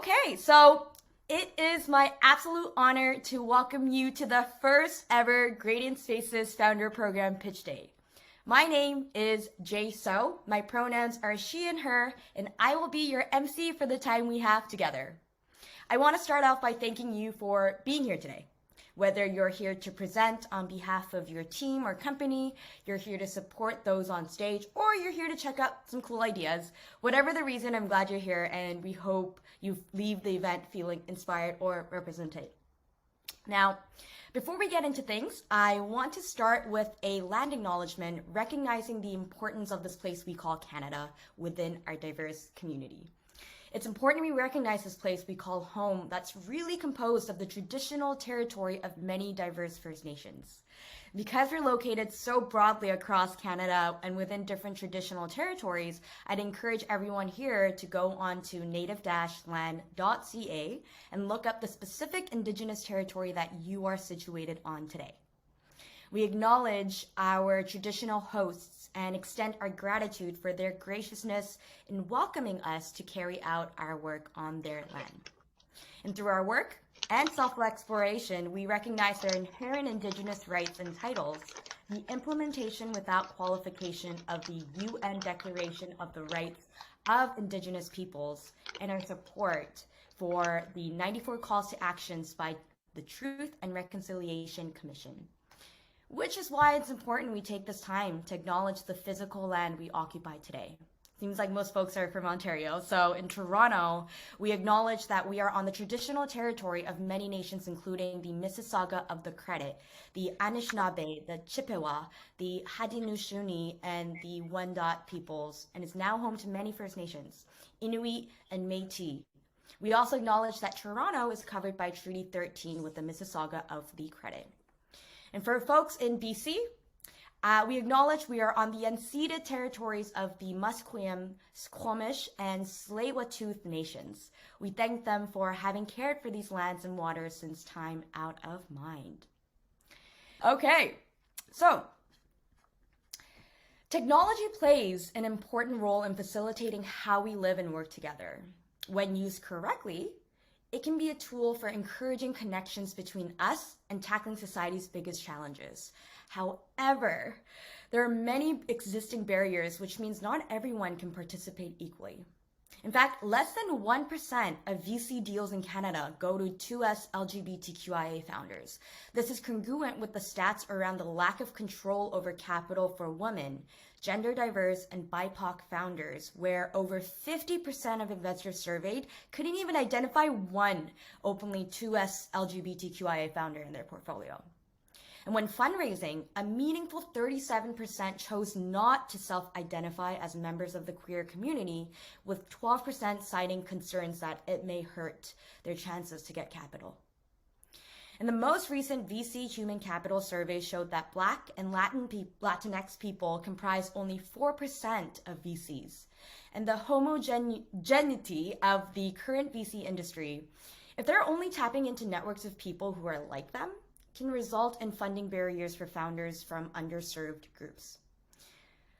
Okay, so it is my absolute honor to welcome you to the first ever Gradient Spaces Founder Program Pitch Day. My name is Jay So, my pronouns are she and her, and I will be your MC for the time we have together. I want to start off by thanking you for being here today. Whether you're here to present on behalf of your team or company, you're here to support those on stage, or you're here to check out some cool ideas. Whatever the reason, I'm glad you're here, and we hope you leave the event feeling inspired or represented. Now, before we get into things, I want to start with a land acknowledgement recognizing the importance of this place we call Canada within our diverse community. It's important we recognize this place we call home that's really composed of the traditional territory of many diverse First Nations. Because we're located so broadly across Canada and within different traditional territories, I'd encourage everyone here to go on to native-land.ca and look up the specific Indigenous territory that you are situated on today. We acknowledge our traditional hosts and extend our gratitude for their graciousness in welcoming us to carry out our work on their land. And through our work and self-exploration, we recognize their inherent Indigenous rights and titles, the implementation without qualification of the UN Declaration of the Rights of Indigenous Peoples, and our support for the 94 calls to actions by the Truth and Reconciliation Commission. Which is why it's important we take this time to acknowledge the physical land we occupy today. Seems like most folks are from Ontario, so in Toronto, we acknowledge that we are on the traditional territory of many nations, including the Mississauga of the Credit, the Anishinaabe, the Chippewa, the Haudenosaunee, and the Wendat peoples, and is now home to many First Nations, Inuit and Métis. We also acknowledge that Toronto is covered by Treaty 13 with the Mississauga of the Credit. And for folks in BC, we acknowledge we are on the unceded territories of the Musqueam, Squamish, and Tsleil-Waututh nations. We thank them for having cared for these lands and waters since time out of mind. Okay, so technology plays an important role in facilitating how we live and work together. When used correctly, it can be a tool for encouraging connections between us and tackling society's biggest challenges. However, there are many existing barriers, which means not everyone can participate equally. In fact, less than 1% of VC deals in Canada go to 2S LGBTQIA founders. This is congruent with the stats around the lack of control over capital for women, gender diverse, and BIPOC founders, where over 50% of investors surveyed couldn't even identify one openly 2S LGBTQIA founder in their portfolio. And when fundraising, a meaningful 37% chose not to self-identify as members of the queer community, with 12% citing concerns that it may hurt their chances to get capital. And the most recent VC Human Capital survey showed that Black and Latinx people comprise only 4% of VCs. And the homogeneity of the current VC industry, if they're only tapping into networks of people who are like them, can result in funding barriers for founders from underserved groups.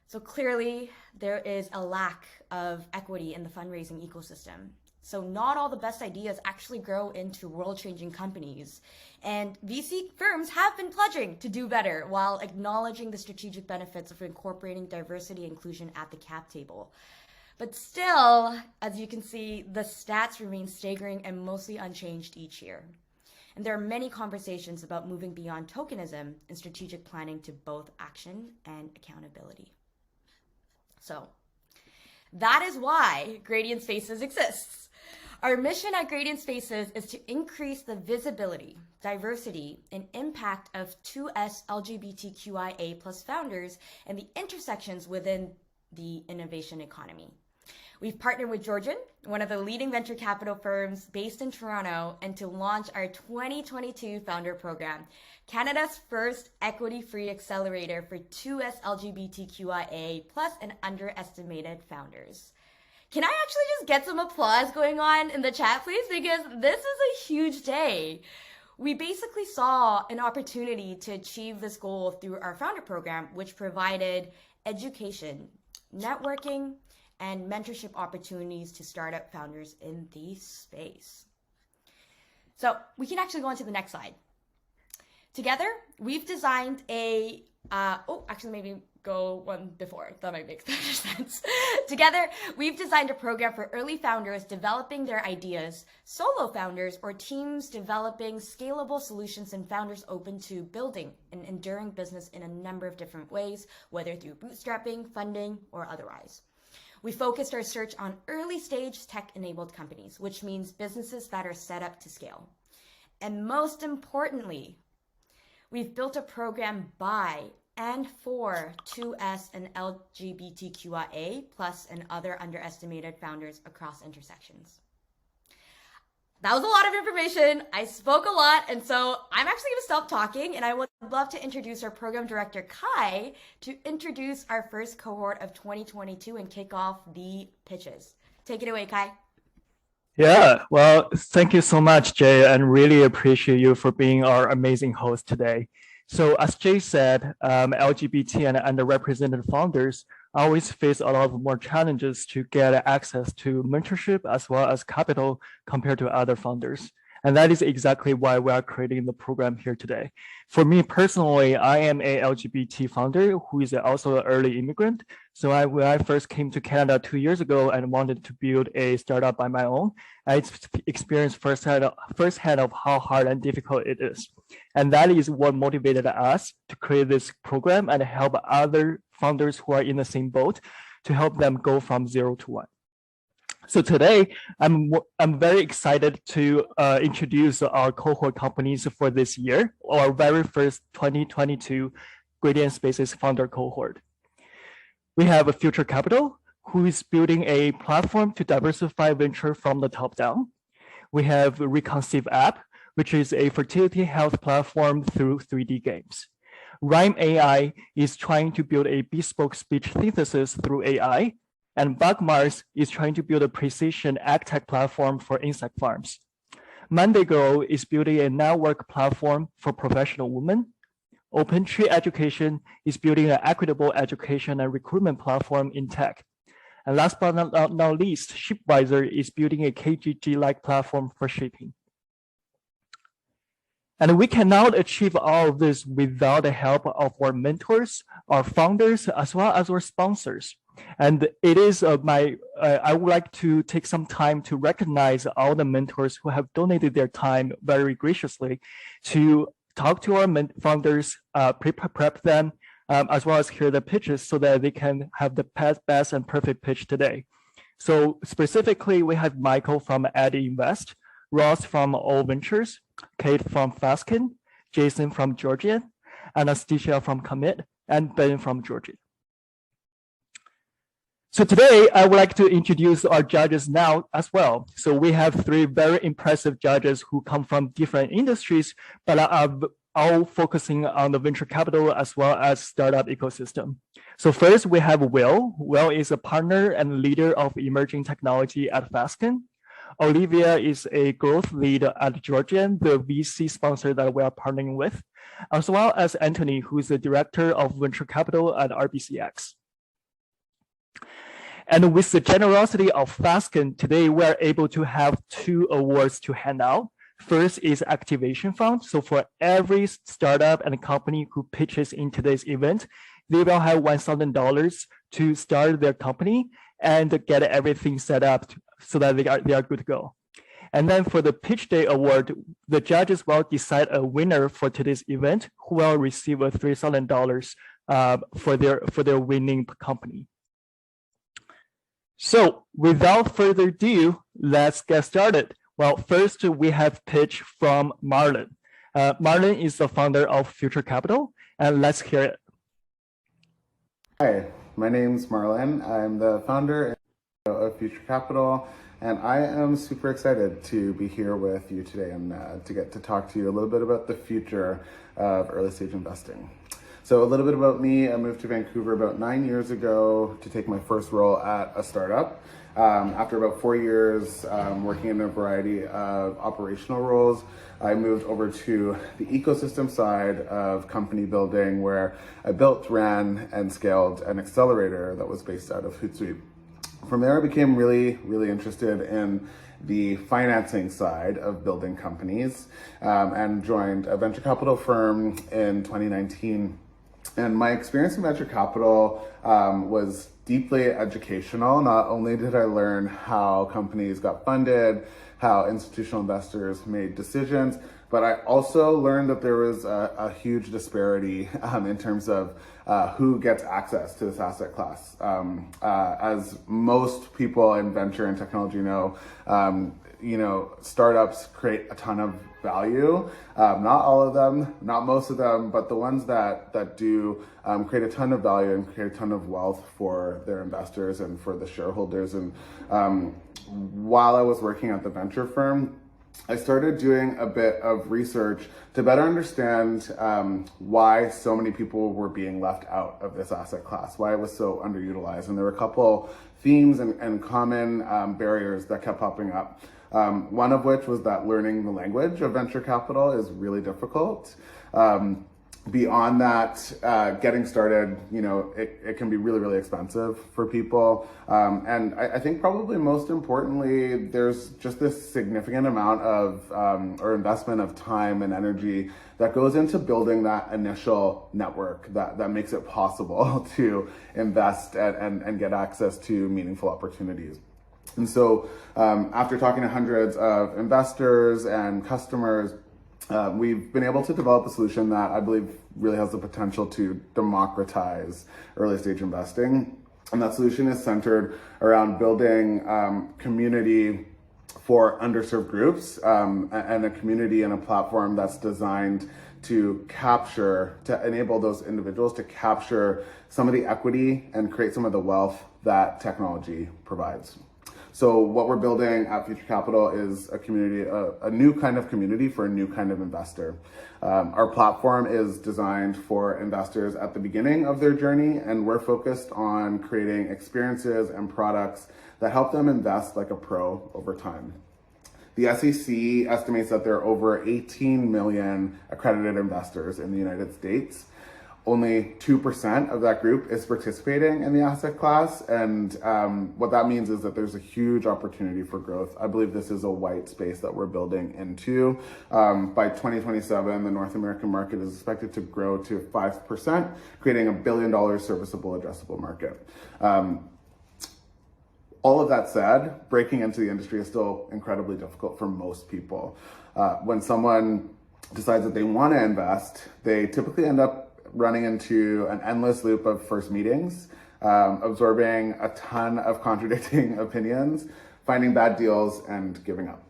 So clearly, there is a lack of equity in the fundraising ecosystem. So not all the best ideas actually grow into world-changing companies. And VC firms have been pledging to do better while acknowledging the strategic benefits of incorporating diversity and inclusion at the cap table. But still, as you can see, the stats remain staggering and mostly unchanged each year. And there are many conversations about moving beyond tokenism and strategic planning to both action and accountability. So that is why Gradient Spaces exists. Our mission at Gradient Spaces is to increase the visibility, diversity, and impact of 2S LGBTQIA+ founders and the intersections within the innovation economy. We've partnered with Georgian, one of the leading venture capital firms based in Toronto, and to launch our 2022 Founder Program, Canada's first equity-free accelerator for 2S LGBTQIA+ and underestimated founders. Can I actually just get some applause going on in the chat, please? Because this is a huge day. We basically saw an opportunity to achieve this goal through our Founder Program, which provided education, networking, and mentorship opportunities to startup founders in the space. So we can actually go on to the next slide. Together, we've designed maybe go one before. That might make better sense. Together, we've designed a program for early founders developing their ideas, solo founders, or teams developing scalable solutions, and founders open to building an enduring business in a number of different ways, whether through bootstrapping, funding, or otherwise. We focused our search on early stage tech-enabled companies, which means businesses that are set up to scale. And most importantly, we've built a program by and for 2S and LGBTQIA+ and other underestimated founders across intersections. That was a lot of information. I spoke a lot, and so I'm actually going to stop talking, and I would love to introduce our program director, Kai, to introduce our first cohort of 2022 and kick off the pitches. Take it away, Kai. Yeah, well, thank you so much, Jay, and really appreciate you for being our amazing host today. So as Jay said, LGBT and underrepresented founders always face a lot of more challenges to get access to mentorship as well as capital compared to other founders. And that is exactly why we are creating the program here today. For me personally, I am a LGBT founder who is also an early immigrant. So when I first came to Canada 2 years ago and wanted to build a startup by my own, I experienced firsthand of how hard and difficult it is. And that is what motivated us to create this program and help other founders who are in the same boat to help them go from 0 to 1. So today, I'm very excited to introduce our cohort companies for this year, our very first 2022 Gradient Spaces founder cohort. We have Future Capital, who is building a platform to diversify venture from the top down. We have Reconceive App, which is a fertility health platform through 3D games. Rhyme AI is trying to build a bespoke speech synthesis through AI. And Bugmars is trying to build a precision ag tech platform for insect farms. Monday Girl is building a network platform for professional women. OpenTree Education is building an equitable education and recruitment platform in tech. And last but not least, Shipweiser is building a KGG-like platform for shipping. And we cannot achieve all of this without the help of our mentors, our founders, as well as our sponsors. And it is I would like to take some time to recognize all the mentors who have donated their time very graciously to talk to our founders, prep them, as well as hear the pitches so that they can have the best and perfect pitch today. So specifically, we have Michael from Ad Invest, Ross from All Ventures, Kate from Faskin, Jason from Georgian, Anastasia from Commit, and Ben from Georgia. So today, I would like to introduce our judges now as well. So we have 3 very impressive judges who come from different industries, but are all focusing on the venture capital as well as startup ecosystem. So first, we have Will. Will is a partner and leader of emerging technology at Faskin. Olivia is a growth lead at Georgian, the VC sponsor that we are partnering with, as well as Anthony, who is the director of venture capital at RBCX. And with the generosity of Faskin, today we are able to have 2 awards to hand out. First is Activation Fund. So for every startup and company who pitches in today's event, they will have $1,000 to start their company and get everything set up so that they are good to go. And then for the Pitch Day Award, the judges will decide a winner for today's event who will receive a $3,000 for their winning company. So without further ado, let's get started. Well, first we have pitch from Marlon. Marlon is the founder of Future Capital, and let's hear it. Hi, my name's Marlon. I'm the founder of Future Capital, and I am super excited to be here with you today and to get to talk to you a little bit about the future of early stage investing. So a little bit about me. I moved to Vancouver about 9 years ago to take my first role at a startup. After about 4 years working in a variety of operational roles, I moved over to the ecosystem side of company building, where I built, ran, and scaled an accelerator that was based out of Hootsuite. From there, I became really, really interested in the financing side of building companies, and joined a venture capital firm in 2019. And my experience in venture capital was deeply educational. Not only did I learn how companies got funded, how institutional investors made decisions, but I also learned that there was a huge disparity in terms of who gets access to this asset class. As most people in venture and technology know, startups create a ton of value. Not all of them, not most of them, but the ones that do create a ton of value and create a ton of wealth for their investors and for the shareholders. And while I was working at the venture firm, I started doing a bit of research to better understand why so many people were being left out of this asset class, why it was so underutilized. And there were a couple themes and common barriers that kept popping up. One of which was that learning the language of venture capital is really difficult. Beyond that, getting started, it can be really, really expensive for people. And I think probably most importantly, there's just this significant amount of, or investment of time and energy that goes into building that initial network that makes it possible to invest and get access to meaningful opportunities. And so after talking to hundreds of investors and customers, we've been able to develop a solution that I believe really has the potential to democratize early stage investing. And that solution is centered around building community for underserved groups, and a community and a platform that's designed to enable those individuals to capture some of the equity and create some of the wealth that technology provides. So what we're building at Future Capital is a community, a new kind of community for a new kind of investor. Our platform is designed for investors at the beginning of their journey, and we're focused on creating experiences and products that help them invest like a pro over time. The SEC estimates that there are over 18 million accredited investors in the United States. Only 2% of that group is participating in the asset class. And what that means is that there's a huge opportunity for growth. I believe this is a white space that we're building into. By 2027, the North American market is expected to grow to 5%, creating $1 billion serviceable addressable market. All of that said, breaking into the industry is still incredibly difficult for most people. When someone decides that they want to invest, they typically end up running into an endless loop of first meetings, absorbing a ton of contradicting opinions, finding bad deals, and giving up.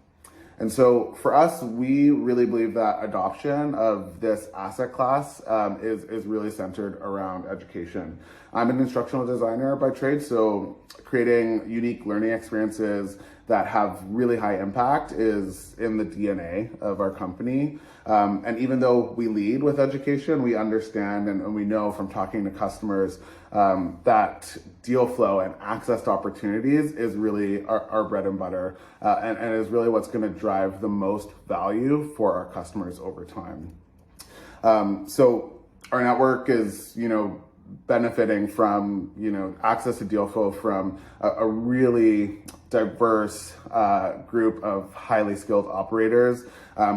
And so for us, we really believe that adoption of this asset class is really centered around education. I'm an instructional designer by trade, so creating unique learning experiences that have really high impact is in the DNA of our company. And even though we lead with education, we understand and we know from talking to customers that deal flow and access to opportunities is really our bread and butter, and is really what's going to drive the most value for our customers over time. So our network is, benefiting from, access to deal flow from a really diverse group of highly skilled operators.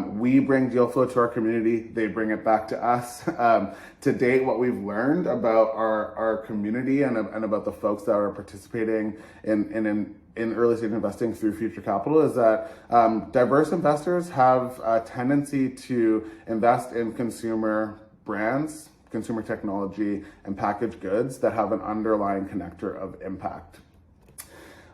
We bring deal flow to our community. They bring it back to us. To date, what we've learned about our community and about the folks that are participating in early stage investing through Future Capital is that diverse investors have a tendency to invest in consumer brands, consumer technology, and packaged goods that have an underlying connector of impact.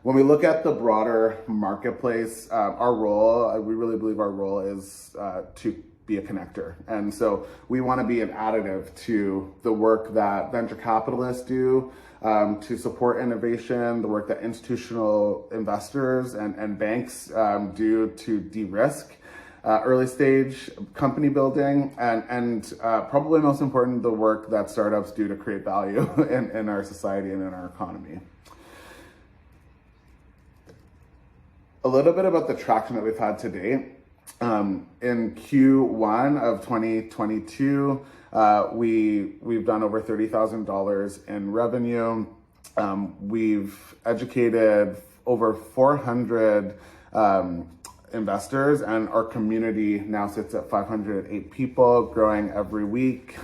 When we look at the broader marketplace, our role, we really believe our role is to be a connector. And so we want to be an additive to the work that venture capitalists do to support innovation, the work that institutional investors and banks do to de-risk early stage company building, and probably most important, the work that startups do to create value in our society and in our economy. A little bit about the traction that we've had to date. In Q1 of 2022, we've done over $30,000 in revenue. We've educated over 400 investors, and our community now sits at 508 people, growing every week.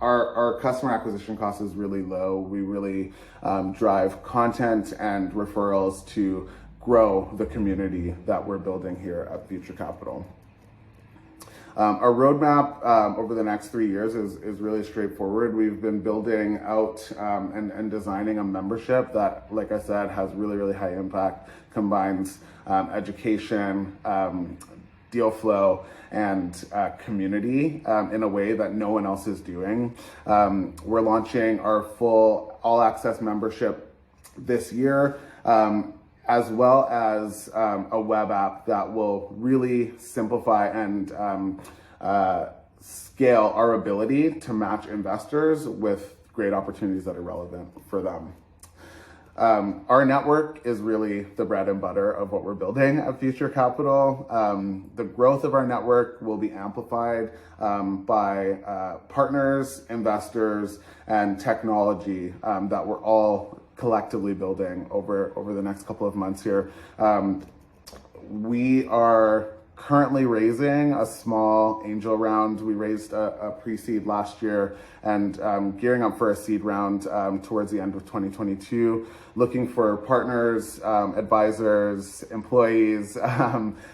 Our customer acquisition cost is really low. We really drive content and referrals to grow the community that we're building here at Future Capital. Our roadmap over the next 3 years is really straightforward. We've been building out and designing a membership that, like I said, has really, really high impact, combines education, deal flow, and community in a way that no one else is doing. We're launching our full all-access membership this year, as well as a web app that will really simplify and scale our ability to match investors with great opportunities that are relevant for them. Our network is really the bread and butter of what we're building at Future Capital. The growth of our network will be amplified by partners, investors, and technology that we're all collectively building over the next couple of months here. We are currently raising a small angel round. We raised a pre-seed last year and gearing up for a seed round towards the end of 2022, looking for partners, advisors, employees,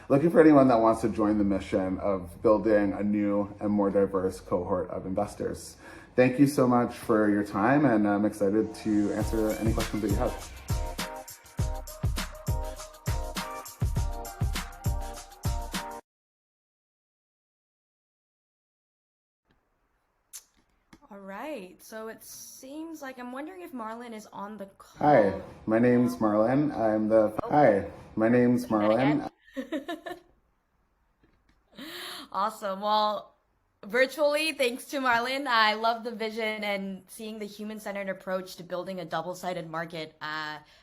looking for anyone that wants to join the mission of building a new and more diverse cohort of investors. Thank you so much for your time, and I'm excited to answer any questions that you have. All right, so it seems like I'm wondering if Marlon is on the call. Hi, my name's Marlon. Hi, my name's Marlon. Awesome. Well, virtually, thanks to Marlon, I love the vision and seeing the human-centered approach to building a double-sided market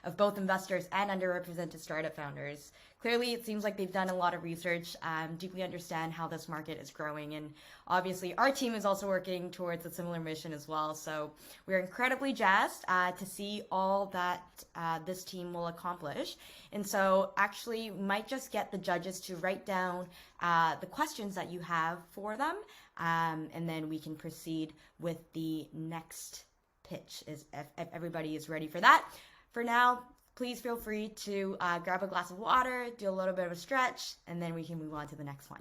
of both investors and underrepresented startup founders. Clearly, it seems like they've done a lot of research, deeply understand how this market is growing, and obviously our team is also working towards a similar mission as well. So we're incredibly jazzed to see all that this team will accomplish. And so actually might just get the judges to write down the questions that you have for them, and then we can proceed with the next pitch if everybody is ready for that. For now, please feel free to grab a glass of water, do a little bit of a stretch, and then we can move on to the next one.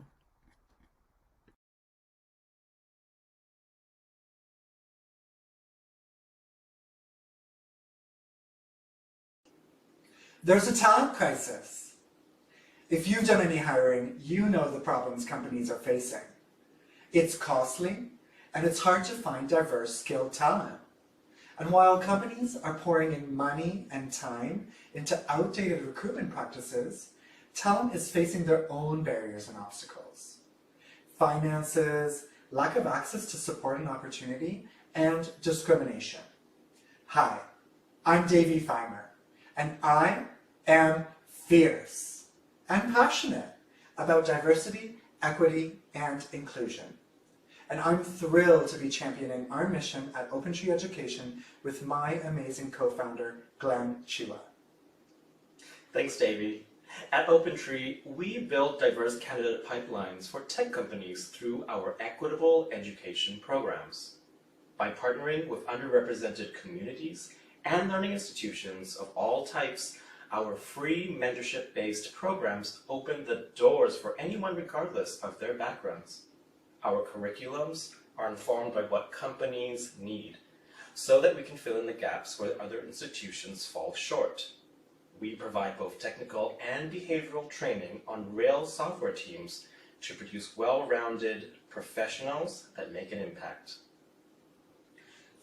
There's a talent crisis. If you've done any hiring, you know the problems companies are facing. It's costly, and it's hard to find diverse, skilled talent. And while companies are pouring in money and time into outdated recruitment practices, talent is facing their own barriers and obstacles. Finances, lack of access to support and opportunity, and discrimination. Hi, I'm Davey Feimer, and I am fierce and passionate about diversity, equity, and inclusion. And I'm thrilled to be championing our mission at OpenTree Education with my amazing co-founder, Glenn Chua. Thanks, Davey. At OpenTree, we build diverse candidate pipelines for tech companies through our equitable education programs. By partnering with underrepresented communities and learning institutions of all types, our free mentorship-based programs open the doors for anyone regardless of their backgrounds. Our curriculums are informed by what companies need, so that we can fill in the gaps where other institutions fall short. We provide both technical and behavioral training on real software teams to produce well-rounded professionals that make an impact.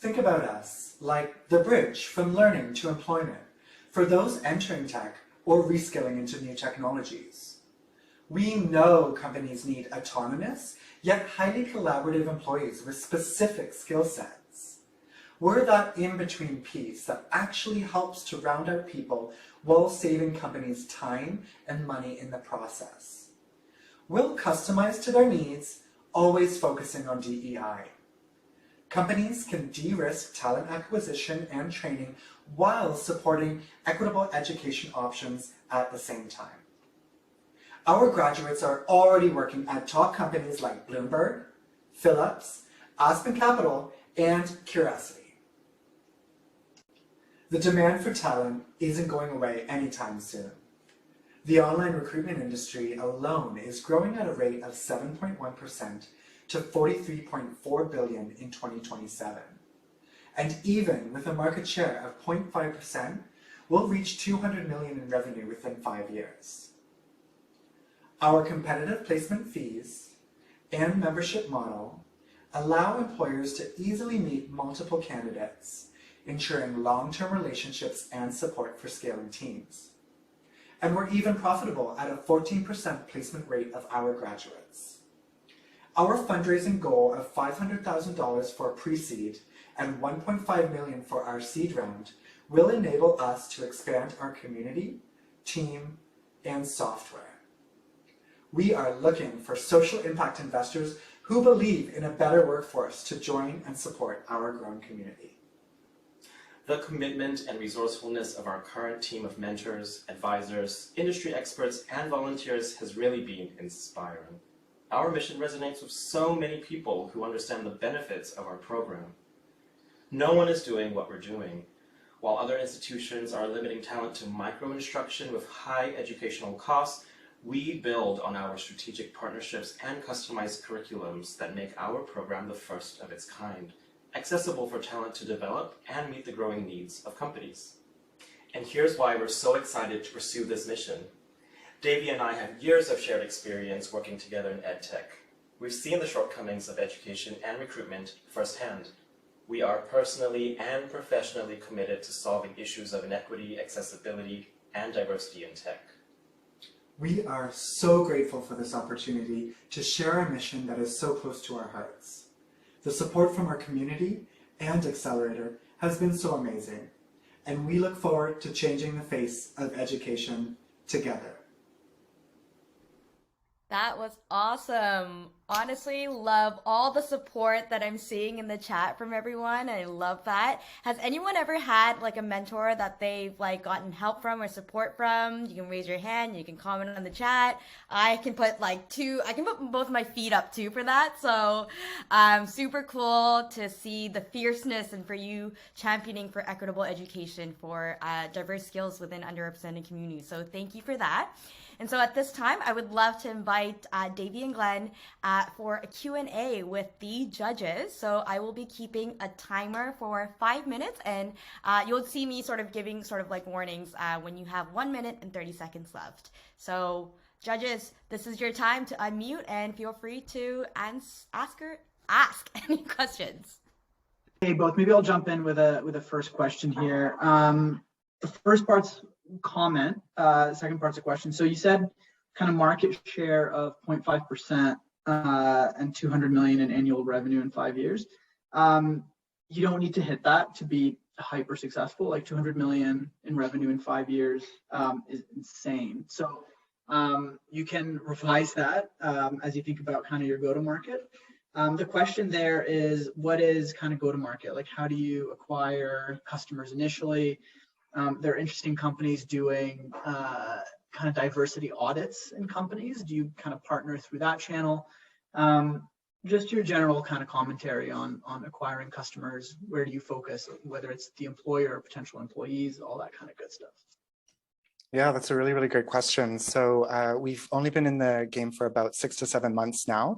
Think about us like the bridge from learning to employment for those entering tech or reskilling into new technologies. We know companies need autonomous, yet highly collaborative employees with specific skill sets. We're that in-between piece that actually helps to round out people while saving companies time and money in the process. We'll customize to their needs, always focusing on DEI. Companies can de-risk talent acquisition and training while supporting equitable education options at the same time. Our graduates are already working at top companies like Bloomberg, Philips, Aspen Capital, and Curiosity. The demand for talent isn't going away anytime soon. The online recruitment industry alone is growing at a rate of 7.1% to $43.4 billion in 2027. And even with a market share of 0.5%, we'll reach $200 million in revenue within 5 years. Our competitive placement fees and membership model allow employers to easily meet multiple candidates, ensuring long-term relationships and support for scaling teams. And we're even profitable at a 14% placement rate of our graduates. Our fundraising goal of $500,000 for pre-seed and $1.5 million for our seed round will enable us to expand our community, team, and software. We are looking for social impact investors who believe in a better workforce to join and support our growing community. The commitment and resourcefulness of our current team of mentors, advisors, industry experts, and volunteers has really been inspiring. Our mission resonates with so many people who understand the benefits of our program. No one is doing what we're doing. While other institutions are limiting talent to micro-instruction with high educational costs, we build on our strategic partnerships and customized curriculums that make our program the first of its kind, accessible for talent to develop and meet the growing needs of companies. And here's why we're so excited to pursue this mission. Davey and I have years of shared experience working together in EdTech. We've seen the shortcomings of education and recruitment firsthand. We are personally and professionally committed to solving issues of inequity, accessibility, and diversity in tech. We are so grateful for this opportunity to share a mission that is so close to our hearts. The support from our community and Accelerator has been so amazing, and we look forward to changing the face of education together. That was awesome. Honestly, love all the support that I'm seeing in the chat from everyone. I love that. Has anyone ever had like a mentor that they've like gotten help from or support from? You can raise your hand, you can comment on the chat. I can put both my feet up too for that. So super cool to see the fierceness and for you championing for equitable education for diverse skills within underrepresented communities. So thank you for that. And so at this time, I would love to invite Davey and Glenn for a Q&A with the judges. So I will be keeping a timer for 5 minutes, and you'll see me sort of giving sort of like warnings when you have 1 minute and 30 seconds left. So judges, this is your time to unmute and feel free to ask any questions. Hey, both. Maybe I'll jump in with a first question here. The first part's comment, second part's a question. So you said kind of market share of 0.5% and 200 million in annual revenue in 5 years. You don't need to hit that to be hyper successful. Like 200 million in revenue in 5 years is insane. So you can revise that as you think about kind of your go-to-market. The question there is, what is kind of go-to-market? Like, how do you acquire customers initially? There are interesting companies doing kind of diversity audits in companies. Do you kind of partner through that channel? Just your general kind of commentary on acquiring customers. Where do you focus, whether it's the employer or potential employees, all that kind of good stuff? Yeah, that's a really, really great question. So we've only been in the game for about 6 to 7 months now.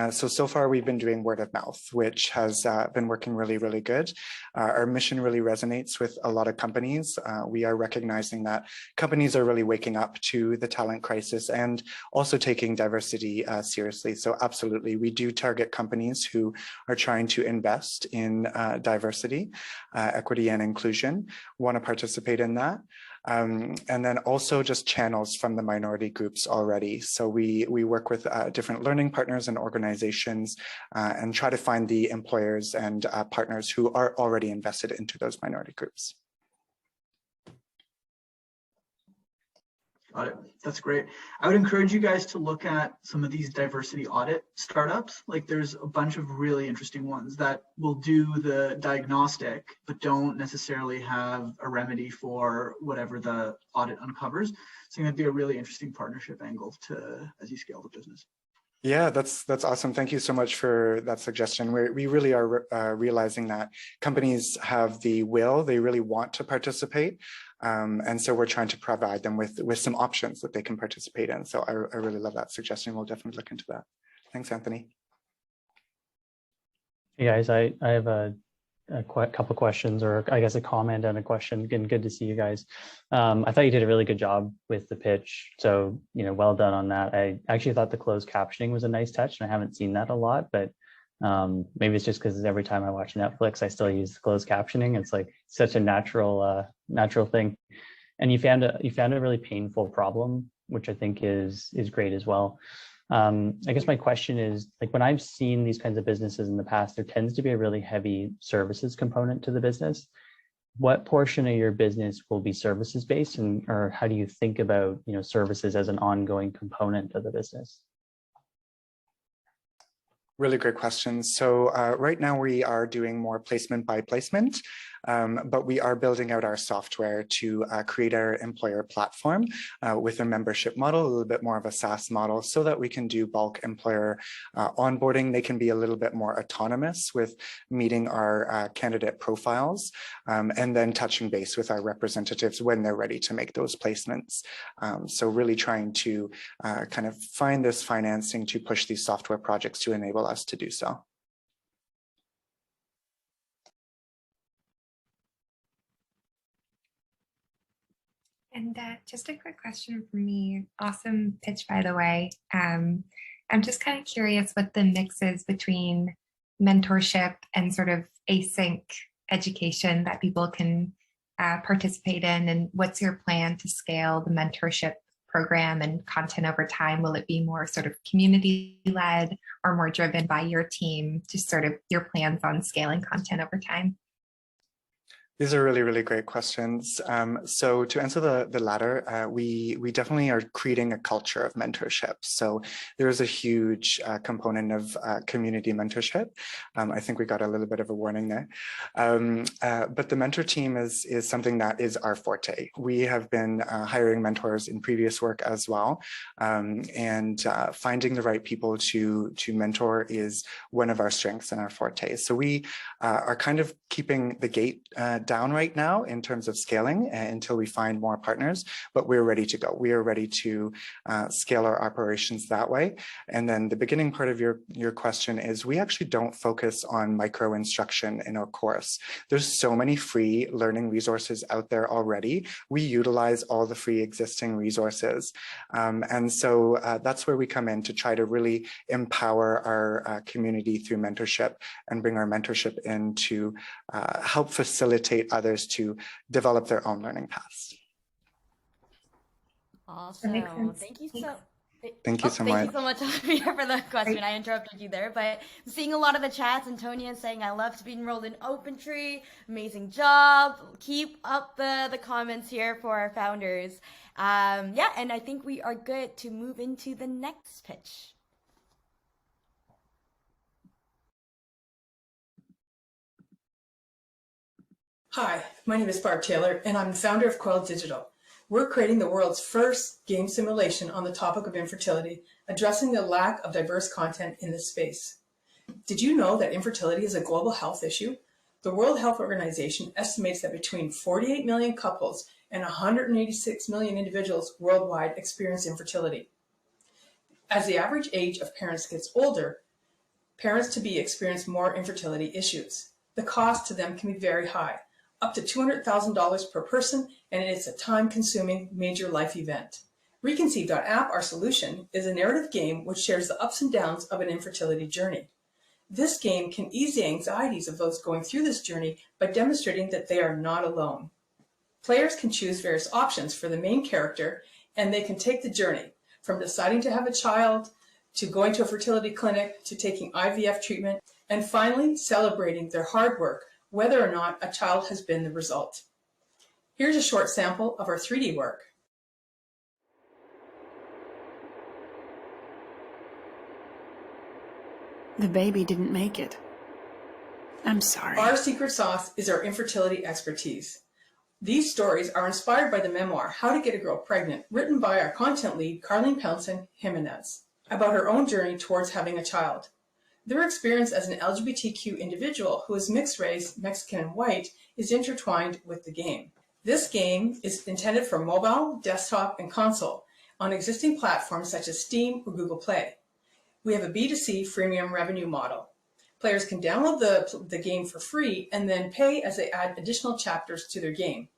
So far we've been doing word of mouth, which has been working really, really good. Our mission really resonates with a lot of companies. We are recognizing that companies are really waking up to the talent crisis and also taking diversity seriously. So absolutely, we do target companies who are trying to invest in diversity, equity, and inclusion, want to participate in that. And then also just channels from the minority groups already. So we work with different learning partners and organizations and try to find the employers and partners who are already invested into those minority groups. Got it. That's great. I would encourage you guys to look at some of these diversity audit startups. Like there's a bunch of really interesting ones that will do the diagnostic, but don't necessarily have a remedy for whatever the audit uncovers. So I think that'd be a really interesting partnership angle to as you scale the business. Yeah, that's awesome. Thank you so much for that suggestion. We really are realizing that companies have the will, they really want to participate. And so we're trying to provide them with some options that they can participate in. So I really love that suggestion. We'll definitely look into that. Thanks, Anthony. Hey guys, I have a couple questions, or I guess a comment and a question. Again, good to see you guys. I thought you did a really good job with the pitch. So, well done on that. I actually thought the closed captioning was a nice touch, and I haven't seen that a lot, but maybe it's just because every time I watch Netflix, I still use the closed captioning. It's like such a natural thing. And you found a really painful problem, which I think is great as well. I guess my question is, like, when I've seen these kinds of businesses in the past, there tends to be a really heavy services component to the business. What portion of your business will be services based, or how do you think about, services as an ongoing component of the business? Really great questions. So right now we are doing more placement by placement, but we are building out our software to create our employer platform with a membership model, a little bit more of a SaaS model, so that we can do bulk employer onboarding. They can be a little bit more autonomous with meeting our candidate profiles and then touching base with our representatives when they're ready to make those placements. So really trying to kind of find this financing to push these software projects to enable us to do so. And just a quick question from me. Awesome pitch, by the way. I'm just kind of curious what the mix is between mentorship and sort of async education that people can participate in, and what's your plan to scale the mentorship program and content over time? Will it be more sort of community-led or more driven by your team? Just sort of your plans on scaling content over time. These are really, really great questions. So to answer the latter, we definitely are creating a culture of mentorship. So there is a huge component of community mentorship. I think we got a little bit of a warning there. But the mentor team is something that is our forte. We have been hiring mentors in previous work as well. And finding the right people to mentor is one of our strengths and our forte. So we are kind of keeping the gate down right now in terms of scaling until we find more partners, but we're ready to go. We are ready to scale our operations that way. And then the beginning part of your question is, we actually don't focus on micro instruction in our course. There's so many free learning resources out there already. We utilize all the free existing resources. And so that's where we come in to try to really empower our community through mentorship and bring our mentorship in to help facilitate others to develop their own learning paths. Awesome. Thank you so much. Thank you so much, Olivia, for the question. I interrupted you there, but I'm seeing a lot of the chats. Antonia saying, I love to be enrolled in OpenTree. Amazing job. Keep up the comments here for our founders. Yeah, and I think we are good to move into the next pitch. Hi, my name is Barb Taylor, and I'm the founder of Coil Digital. We're creating the world's first game simulation on the topic of infertility, addressing the lack of diverse content in this space. Did you know that infertility is a global health issue? The World Health Organization estimates that between 48 million couples and 186 million individuals worldwide experience infertility. As the average age of parents gets older, parents-to-be experience more infertility issues. The cost to them can be very high, up to $200,000 per person, and it's a time-consuming major life event. Reconceive.app, our solution, is a narrative game which shares the ups and downs of an infertility journey. This game can ease the anxieties of those going through this journey by demonstrating that they are not alone. Players can choose various options for the main character, and they can take the journey from deciding to have a child, to going to a fertility clinic, to taking IVF treatment, and finally celebrating their hard work, whether or not a child has been the result. Here's a short sample of our 3D work. The baby didn't make it. I'm sorry. Our secret sauce is our infertility expertise. These stories are inspired by the memoir, How to Get a Girl Pregnant, written by our content lead, Carlene Pelton Jimenez, about her own journey towards having a child. Their experience as an LGBTQ individual who is mixed race, Mexican and white, is intertwined with the game. This game is intended for mobile, desktop, and console on existing platforms such as Steam or Google Play. We have a B2C freemium revenue model. Players can download the game for free and then pay as they add additional chapters to their game.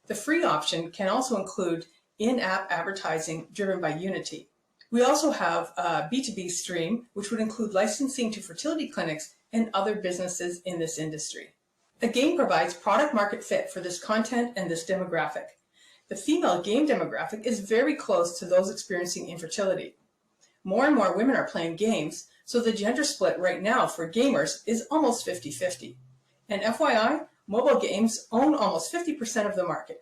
The free option can also include in-app advertising driven by Unity. We also have a B2B stream, which would include licensing to fertility clinics and other businesses in this industry. The game provides product market fit for this content and this demographic. The female game demographic is very close to those experiencing infertility. More and more women are playing games, so the gender split right now for gamers is almost 50-50. And FYI, mobile games own almost 50% of the market.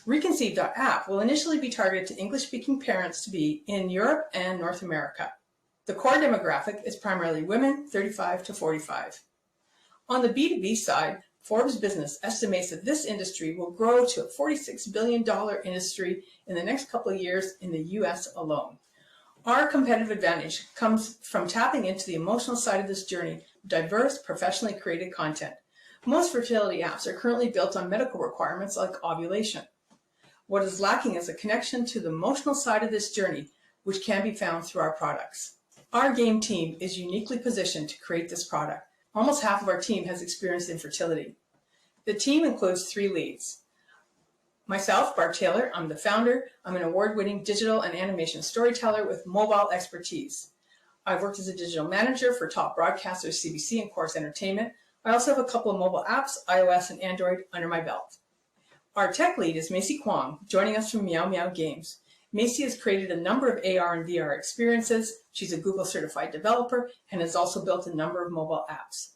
Reconceived.app will initially be targeted to English-speaking parents to be in Europe and North America. The core demographic is primarily women 35 to 45. On the B2B side, Forbes Business estimates that this industry will grow to a $46 billion industry in the next couple of years in the US alone. Our competitive advantage comes from tapping into the emotional side of this journey with diverse, professionally created content. Most fertility apps are currently built on medical requirements like ovulation. What is lacking is a connection to the emotional side of this journey, which can be found through our products. Our game team is uniquely positioned to create this product. Almost half of our team has experienced infertility. The team includes 3 leads. Myself, Barb Taylor, I'm the founder. I'm an award-winning digital and animation storyteller with mobile expertise. I've worked as a digital manager for top broadcasters CBC and Corus Entertainment. I also have a couple of mobile apps, iOS and Android, under my belt. Our tech lead is Macy Kwong, joining us from Meow Meow Games. Macy has created a number of AR and VR experiences. She's a Google certified developer and has also built a number of mobile apps.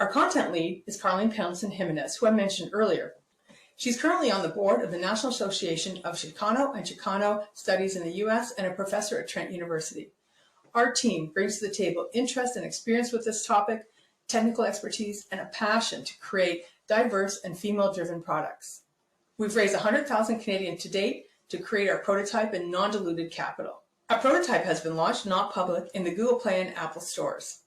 Our content lead is Carlene Pelton Jimenez, who I mentioned earlier. She's currently on the board of the National Association of Chicano and Chicano Studies in the U.S. and a professor at Trent University. Our team brings to the table interest and experience with this topic, technical expertise, and a passion to create diverse and female-driven products. We've raised 100,000 Canadian to date to create our prototype in non-diluted capital. Our prototype has been launched, not public, in the Google Play and Apple stores.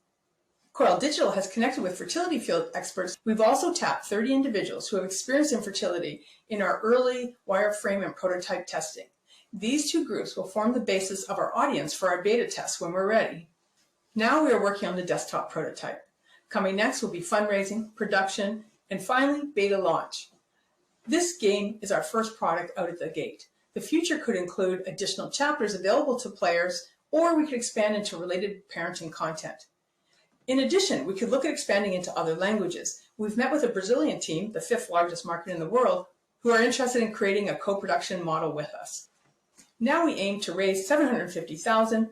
Coral Digital has connected with fertility field experts. We've also tapped 30 individuals who have experienced infertility in our early wireframe and prototype testing. These 2 groups will form the basis of our audience for our beta tests when we're ready. Now we are working on the desktop prototype. Coming next will be fundraising, production, and finally, beta launch. This game is our first product out of the gate. The future could include additional chapters available to players, or we could expand into related parenting content. In addition, we could look at expanding into other languages. We've met with a Brazilian team, the 5th largest market in the world, who are interested in creating a co-production model with us. Now we aim to raise $750,000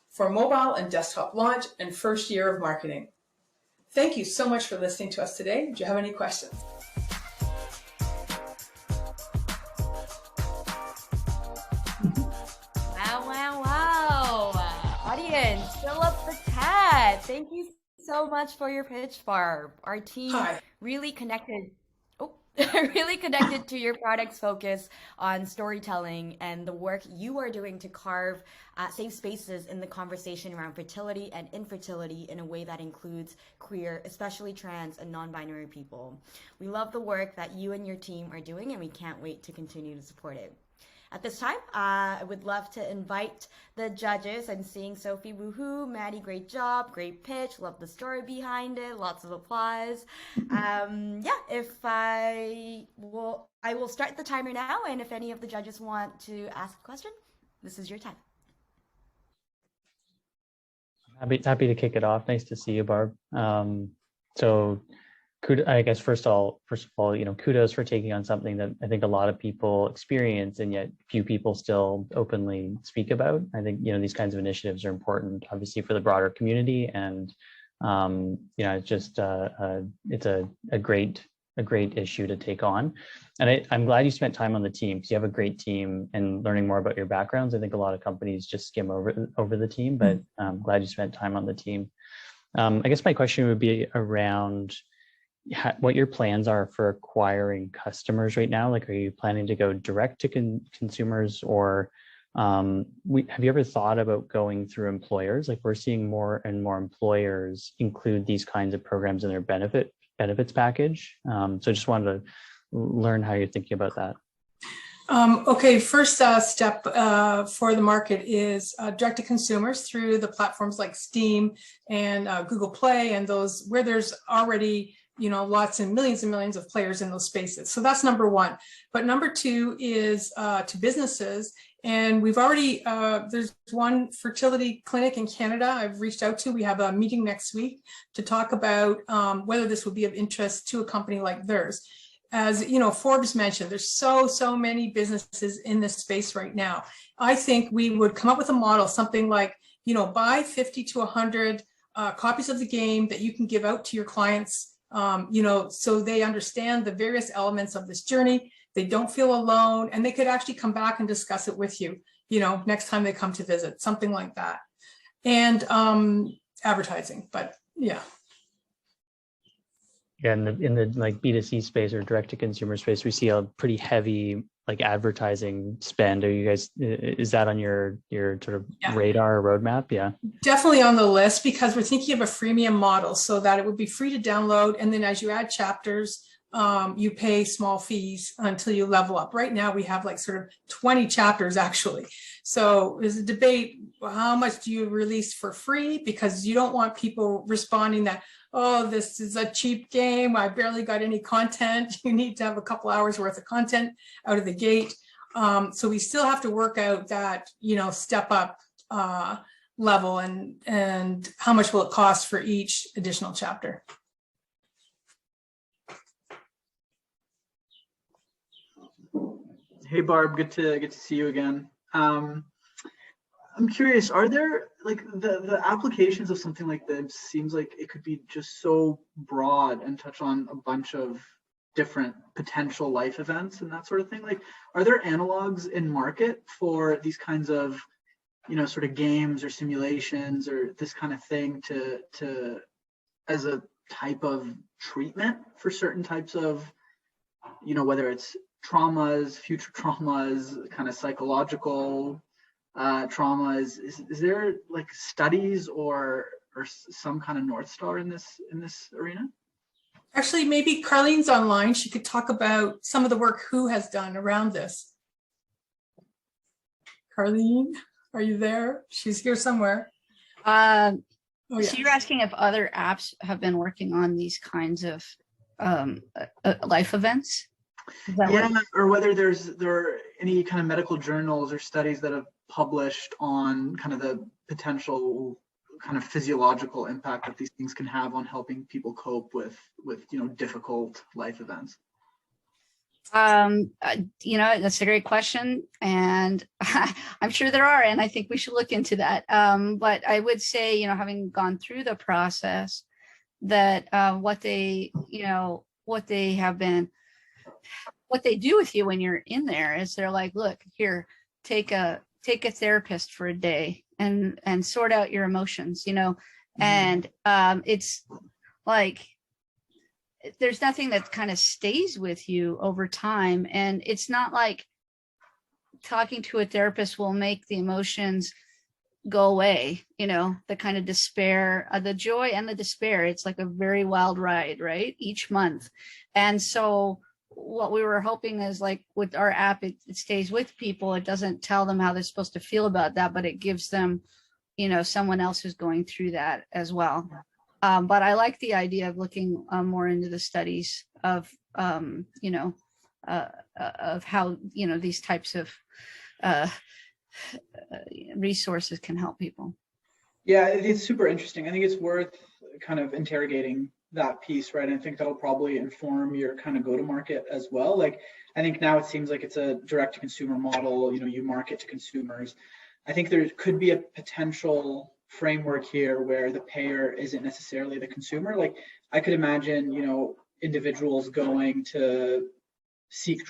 for mobile and desktop launch and first year of marketing. Thank you so much for listening to us today. Do you have any questions? Wow. Audience, fill up the chat. Thank you so much for your pitch, Barb. Our team really connected. Really connected to your product's focus on storytelling and the work you are doing to carve safe spaces in the conversation around fertility and infertility in a way that includes queer, especially trans and non-binary people. We love the work that you and your team are doing, and we can't wait to continue to support it. At this time, I would love to invite the judges. I'm seeing Sophie, woohoo, Maddie, great job, great pitch, love the story behind it, lots of applause. I will start the timer now, and if any of the judges want to ask a question, this is your time. Happy to kick it off. Nice to see you, Barb. I guess first of all, kudos for taking on something that I think a lot of people experience and yet few people still openly speak about. I think, these kinds of initiatives are important, obviously, for the broader community, and it's just it's a great issue to take on. And I'm glad you spent time on the team, because you have a great team, and learning more about your backgrounds. I think a lot of companies just skim over the team, but I'm glad you spent time on the team. I guess my question would be around what your plans are for acquiring customers right now. Like, are you planning to go direct to consumers, or have you ever thought about going through employers? Like, we're seeing more and more employers include these kinds of programs in their benefits package. So I just wanted to learn how you're thinking about that. Okay, first step for the market is direct to consumers through the platforms like Steam and Google Play, and those where there's already lots and millions of players in those spaces. So that's number one. But number two is to businesses. And we've already, there's one fertility clinic in Canada I've reached out to. We have a meeting next week to talk about whether this would be of interest to a company like theirs. As Forbes mentioned, there's so many businesses in this space right now. I think we would come up with a model, something like, buy 50 to 100 copies of the game that you can give out to your clients, so they understand the various elements of this journey. They don't feel alone, and they could actually come back and discuss it with you, next time they come to visit, something like that. And advertising, but yeah. Yeah, in the like B2C space or direct to consumer space, we see a pretty heavy like advertising spend. Are you guys, is that on your sort of radar or roadmap? Yeah. Definitely on the list, because we're thinking of a freemium model so that it would be free to download. And then as you add chapters, you pay small fees until you level up. Right now we have like sort of 20 chapters actually. So there's a debate, how much do you release for free? Because you don't want people responding that, oh, this is a cheap game, I barely got any content. You need to have a couple hours worth of content out of the gate. So we still have to work out that, step up level and how much will it cost for each additional chapter. Hey Barb, good to see you again. I'm curious, are there like the applications of something like this seems like it could be just so broad and touch on a bunch of different potential life events and that sort of thing. Like, are there analogs in market for these kinds of, sort of games or simulations or this kind of thing to as a type of treatment for certain types of, whether it's traumas, future traumas, kind of psychological traumas? Is there like studies or some kind of North Star in this arena? Actually, maybe Carlene's online. She could talk about some of the work WHO has done around this. Carlene, are you there? She's here somewhere. So you're asking if other apps have been working on these kinds of life events? Yeah, or whether there are any kind of medical journals or studies that have published on kind of the potential kind of physiological impact that these things can have on helping people cope with difficult life events. That's a great question, and I'm sure there are, and I think we should look into that. But I would say, having gone through the process, that what they do with you when you're in there is they're like, look, here, take a therapist for a day and sort out your emotions, and it's like there's nothing that kind of stays with you over time. And it's not like talking to a therapist will make the emotions go away, the kind of despair, the joy and the despair. It's like a very wild ride, right? Each month. And so what we were hoping is, like with our app, it stays with people. It doesn't tell them how they're supposed to feel about that, but it gives them, someone else who's going through that as well. But I like the idea of looking more into the studies of, of how, these types of resources can help people. Yeah, it's super interesting. I think it's worth kind of interrogating that piece, right? And I think that'll probably inform your kind of go-to-market as well. Like, I think now it seems like it's a direct-to-consumer model. You market to consumers. I think there could be a potential framework here where the payer isn't necessarily the consumer. Like, I could imagine, individuals going to seek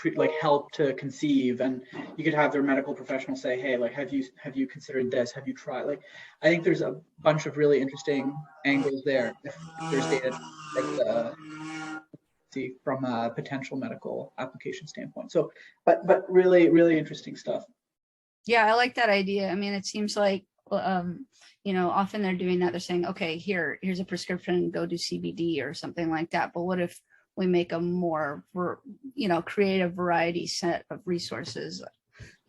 help to conceive, and you could have their medical professional say, hey, like, have you considered this, have you tried, like, I think there's a bunch of really interesting angles there if there's data see from a potential medical application standpoint. So but really interesting stuff. Yeah, I like that idea. I mean, it seems like often they're doing that. They're saying, okay, here's a prescription, go do CBD or something like that. But what if we make a more, create a variety set of resources,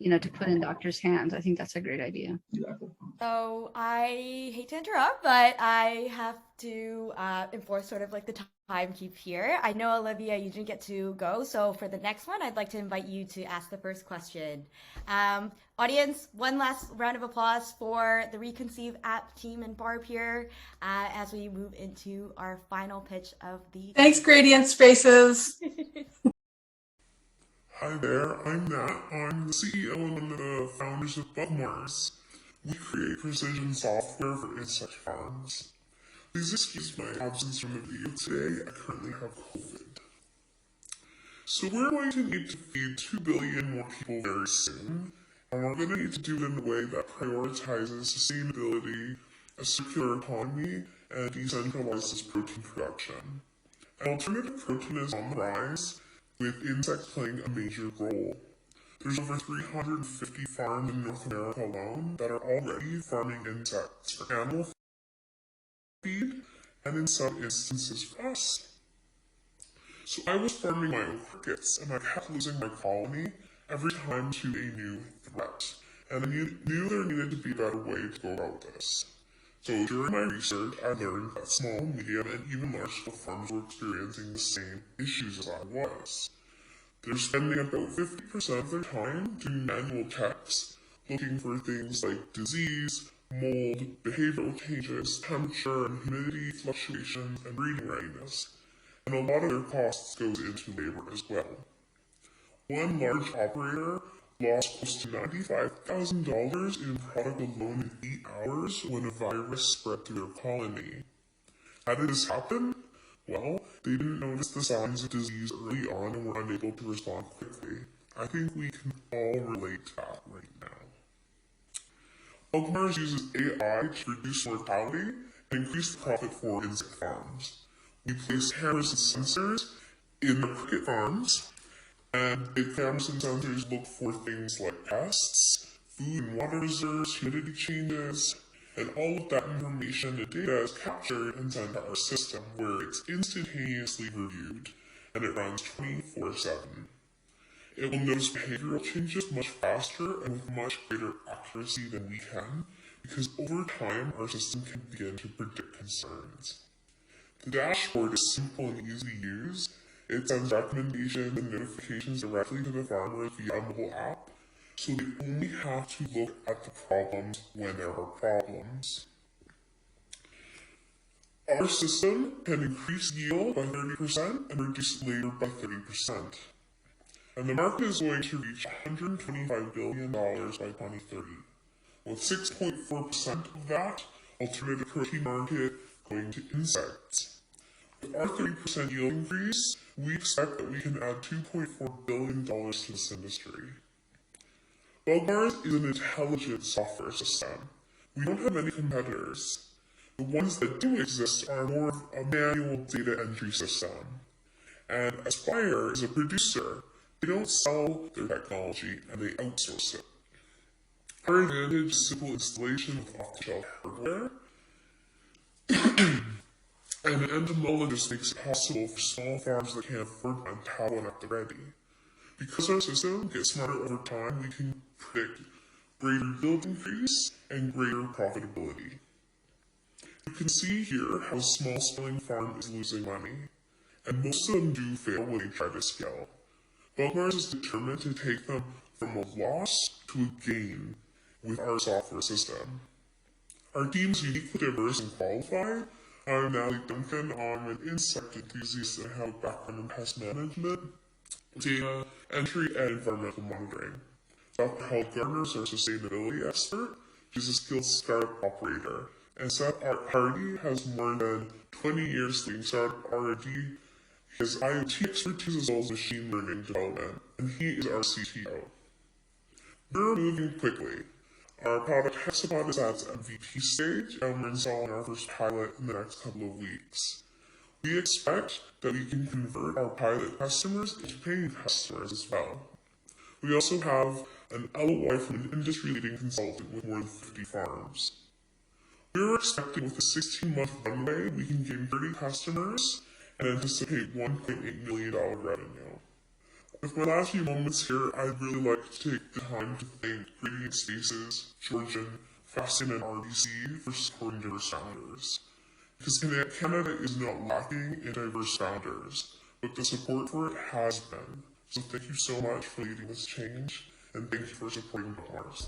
to put in doctors' hands? I think that's a great idea. Exactly. So I hate to interrupt, but I have to enforce sort of like the time keep here. I know, Olivia, you didn't get to go. So for the next one, I'd like to invite you to ask the first question. Audience, one last round of applause for the Reconceive app team and Barb here as we move into our final pitch of the... Thanks, Gradient Spaces. Hi there, I'm Nat. I'm the CEO and one of the founders of Bugmars. We create precision software for insect farms. Please excuse my absence from the video today. I currently have COVID. So we're going to need to feed 2 billion more people very soon, and we're going to need to do it in a way that prioritizes sustainability, a circular economy, and decentralizes protein production. And alternative protein is on the rise, with insects playing a major role. There's over 350 farms in North America alone that are already farming insects for animal feed, and in some instances for us. So I was farming my own crickets, and I kept losing my colony every time to a new threat, and I knew there needed to be a better way to go about this. So during my research, I learned that small, medium, and even large-scale farms were experiencing the same issues as I was. They're spending about 50% of their time doing manual checks, looking for things like disease, mold, behavioral changes, temperature and humidity fluctuations, and breeding readiness. And a lot of their costs goes into labor as well. One large operator lost close to $95,000 in product alone in 8 hours when a virus spread through their colony. How did this happen? Well, they didn't notice the signs of disease early on and were unable to respond quickly. I think we can all relate to that right now. Bugmars uses AI to reduce mortality and increase the profit for insect farms. We place cameras and sensors in the cricket farms, and the cameras and sensors look for things like pests, food and water reserves, humidity changes, and all of that information and data is captured and sent to our system where it's instantaneously reviewed, and it runs 24/7. It will notice behavioral changes much faster and with much greater accuracy than we can, because over time our system can begin to predict concerns. The dashboard is simple and easy to use. It sends recommendations and notifications directly to the farmers via a mobile app, so they only have to look at the problems when there are problems. Our system can increase yield by 30% and reduce labor by 30%. And the market is going to reach $125 billion by 2030, with 6.4% of that alternative protein market going to insects. With our 30% yield increase, we expect that we can add $2.4 billion to this industry. Bugmars is an intelligent software system. We don't have many competitors. The ones that do exist are more of a manual data entry system. And Aspire is a producer. They don't sell their technology and they outsource it. Our advantage is simple installation with off-the-shelf hardware. And an entomologist makes it possible for small farms that can't afford one to have one at the ready. Because our system gets smarter over time, we can predict greater yield increase and greater profitability. You can see here how a small scaling farm is losing money, and most of them do fail when they try to scale. Bugmars is determined to take them from a loss to a gain with our software system. Our team is uniquely diverse and qualified. I'm Natalie Duncan. I'm an insect enthusiast and have a background in pest management, data entry, and environmental monitoring. Dr. Hal Gardner is our sustainability expert. She's a skilled startup operator. And Seth Hardy has more than 20 years leading startup R&D. His IoT expertise as well as machine learning development, and he is our CTO. We're moving quickly. Our product Hexapod is at MVP stage, and we're installing our first pilot in the next couple of weeks. We expect that we can convert our pilot customers into paying customers as well. We also have an LOI from an industry-leading consultant with more than 50 farms. We're expecting with a 16-month runway, we can gain 30 customers and anticipate $1.8 million revenue. With my last few moments here, I'd really like to take the time to thank Gradient Spaces, Georgian, Fastin, and RBC for supporting diverse founders. Because Canada is not lacking in diverse founders, but the support for it has been. So thank you so much for leading this change, and thank you for supporting Mars.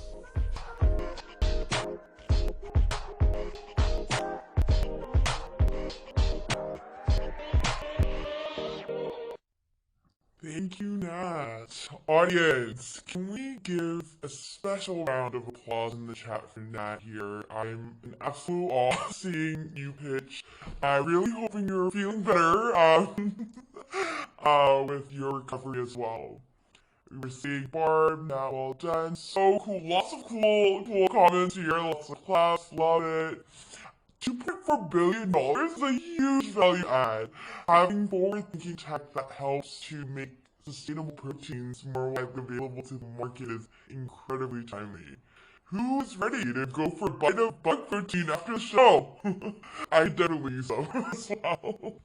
Thank you, Nat. Audience, can we give a special round of applause in the chat for Nat here? I'm in absolute awe seeing you pitch. I'm really hoping you're feeling better with your recovery as well. We're seeing Barb, Nat, well done. So cool. Lots of cool comments here. Lots of claps. Love it. $2.4 billion is a huge value add. Having forward-thinking tech that helps to make sustainable proteins more widely available to the market is incredibly timely. Who is ready to go for a bite of bug protein after the show? I definitely use some as well.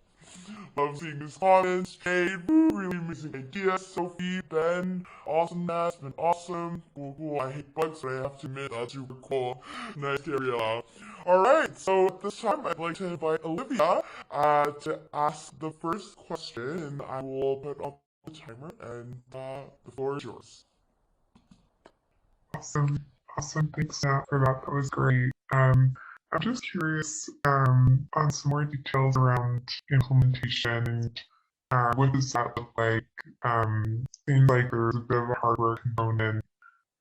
Love seeing his comments. Jade, really amazing idea. Sophie, Ben, awesomeness, been awesome. Cool. I hate bugs, but I have to admit that's super cool. Nice Gabriella. Alright, so at this time I'd like to invite Olivia to ask the first question, and I will put up the timer, and the floor is yours. Awesome. Thanks, Nat, for that. That was great. I'm just curious on some more details around implementation and what does that look like? Seems like there's a bit of a hardware component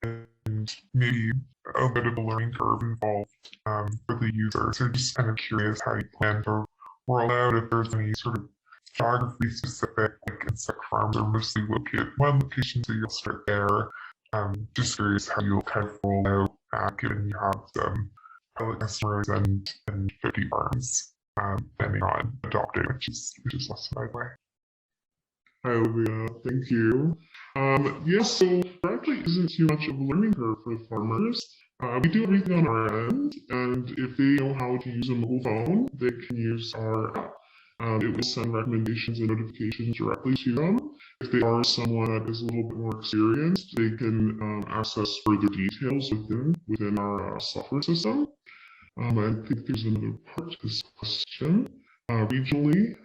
and maybe a bit of a learning curve involved for the user. So just kind of curious how you plan to roll out, if there's any sort of geography specific, like insect farms are mostly located in one location, so you'll start there. Just curious how you'll kind of roll out, given you have some pilot customers and 50 farms depending on adopting, which is less by the way. Hi, Olivia. Thank you. Yes, so there actually isn't too much of a learning curve for the farmers. We do everything on our end, and if they know how to use a mobile phone, they can use our app. It will send recommendations and notifications directly to them. If they are someone that is a little bit more experienced, they can access further details within our software system. I think there's another part to this question. Regionally,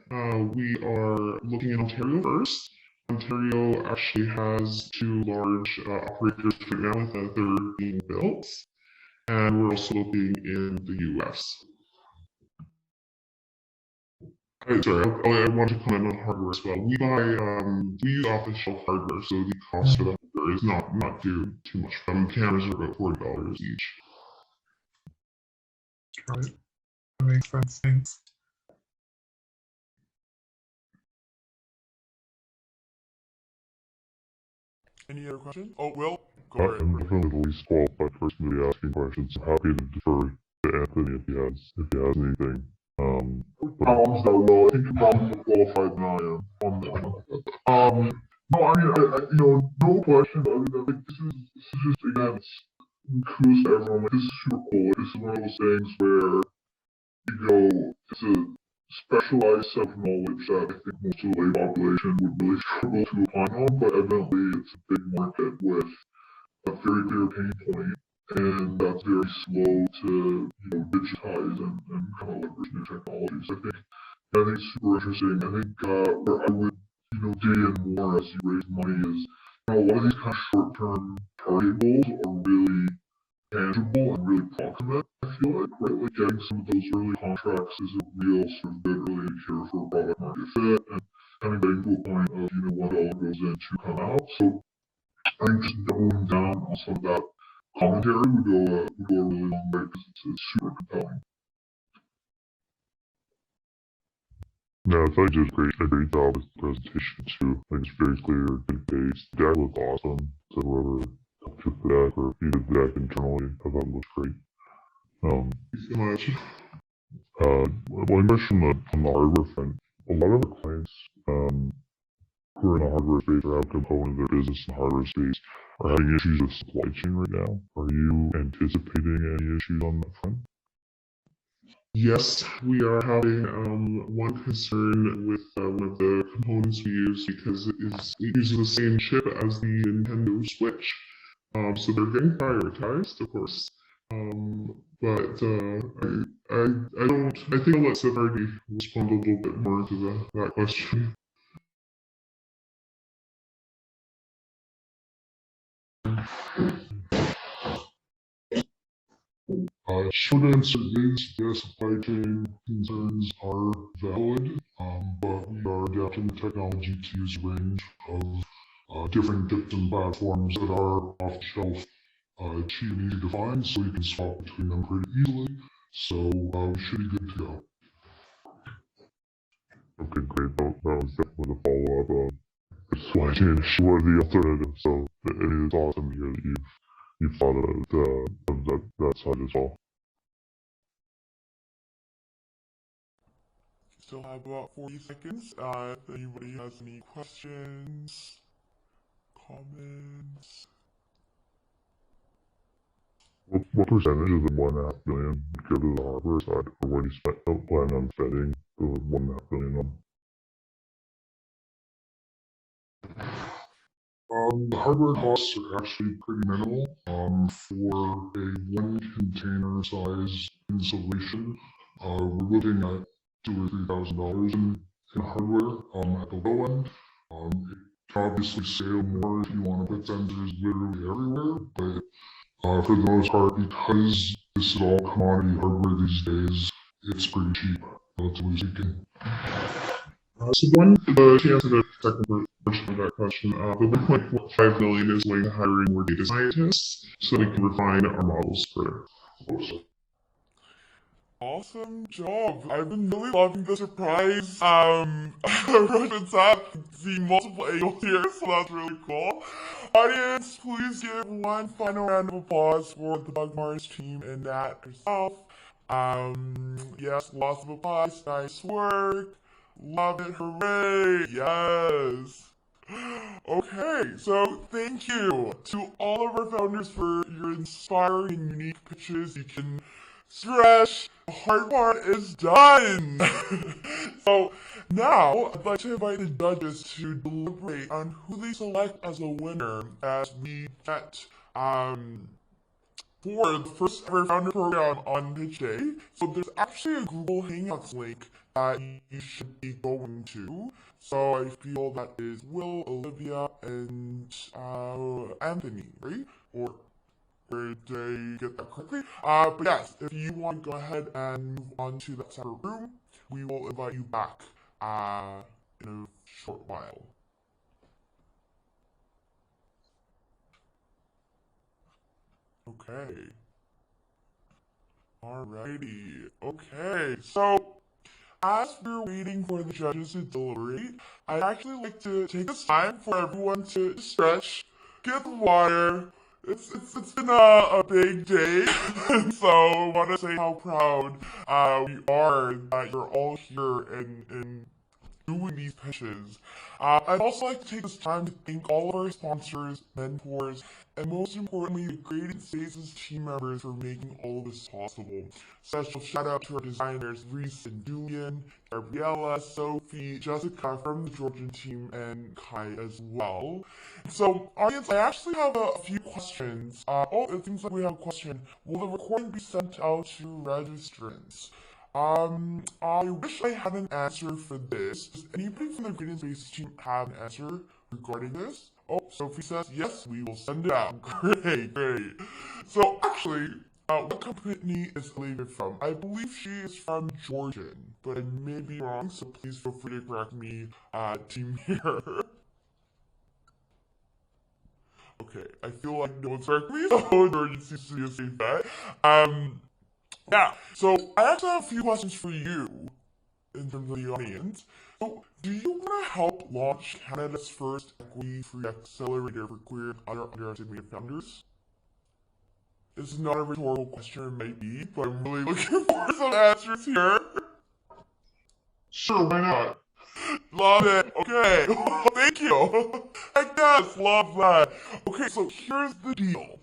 we are looking at Ontario first. Ontario actually has 2 large operators right now that they're being built, and we're also looking in the US. Sorry, I want to comment on hardware as well. We use off-the-shelf hardware, so the cost of the hardware is not too much. Cameras are about $40 each. Got it. That makes sense. Thanks. Any other questions? Oh, Will, go ahead. I'm definitely the least qualified person to be asking questions. I'm happy to defer to Anthony if he has anything. Well, I think you're probably more qualified than I am on that. No, I mean, no question. I mean, I think this is just, again, kudos to everyone. Like, this is super cool. Like, this is one of those things where, it's a specialized set of knowledge that I think most of the lay population would really struggle to apply on, but evidently it's a big market with a very clear pain point, and that's very slow to, digitize and kind of leverage new technologies. I think it's super interesting. I think where I would, dig in more as you raise money is, a lot of these kind of short-term target goals are really tangible and really proximate, I feel like, right? Like getting some of those early contracts is a real sort of good early indicator for product market fit, and kind of getting to a point of, $1 goes in, 2 come out. So I think just doubling down on some of that commentary would go a really long way because it's super compelling. No, I thought you did a great job with the presentation too. Like it's very clear, good pace. The deck looked awesome. So whoever helped with the deck or if you did the deck internally, I thought it looked great. Thank you so much. One question on the hardware front. A lot of our clients who are in the hardware space or have components of their business in the hardware space are having issues with supply chain right now. Are you anticipating any issues on that front? Yes, we are having one concern with one of the components we use because it uses the same chip as the Nintendo Switch. So they're getting prioritized, of course. But I don't. I think I'll let Severity respond a little bit more to that question. Short answer is yes, supply chain concerns are valid, but we are adapting the technology to use a range of different chips and platforms that are off the shelf, cheap and easy to find, so you can swap between them pretty easily. So we should be good to go. Okay, great. That was definitely the follow-up. The supply chain issue or the alternative. So it's awesome to hear that you've thought of that side as well. Still have about 40 seconds. If anybody has any questions, comments. What percentage of the 1.5 million would go to the hardware side, or what do you plan on spending the 1.5 million on? The hardware costs are actually pretty minimal. For a one container size installation, we're looking at $2,000 or $3,000 in hardware at the low end. It can obviously scale more if you want to put sensors literally everywhere, but for the most part, because this is all commodity hardware these days, it's pretty cheap, relatively speaking. So one, to answer the second portion of that question, the 1.5 million is going to hiring more data scientists so we can refine our models further. Awesome job! I've been really loving the surprise approach app, seeing multiple angles here, so that's really cool. Audience, please give one final round of applause for the Bugmars team and Nat herself. Yes, lots of applause, nice work. Love it, hooray! Yes! Okay, so thank you to all of our founders for your inspiring and unique pitches. You can stretch. The hard part is done. So now I'd like to invite the judges to deliberate on who they select as a winner as we get for the first ever founder program on Pitch Day. So there's actually a Google Hangouts link that you should be going to. So I feel that is Will, Olivia, and Anthony, right? Or did I get that correctly? But yes, if you want to go ahead and move on to that separate room, we will invite you back in a short while. Okay. Alrighty. Okay, so as we're waiting for the judges to deliberate, I'd actually like to take this time for everyone to stretch, get the water. It's been a big day, so I want to say how proud we are that you're all here and doing these pitches. I'd also like to take this time to thank all of our sponsors, mentors, and most importantly, the Graded Spaces team members for making all of this possible. Special shout out to our designers, Reese and Julian, Gabriella, Sophie, Jessica from the Georgian team, and Kai as well. So, audience, I actually have a few questions. It seems like we have a question. Will the recording be sent out to registrants? I wish I had an answer for this. Does anybody from the Gradient Spaces team have an answer regarding this? Oh, Sophie says, yes, we will send it out. Great, great. So, actually, what company is Olivia from? I believe she is from Georgian, but I may be wrong, so please feel free to correct me, team here. Okay, I feel like no one's correct me, so emergency studio safe bet. Yeah, so I actually have a few questions for you, in terms of the audience. So, do you want to help launch Canada's first equity-free accelerator for queer and other underestimated founders? This is not a rhetorical question, it might be, but I'm really looking for some answers here. Sure, why not? Love it. Okay. Thank you. I guess. Love that. Okay, so here's the deal.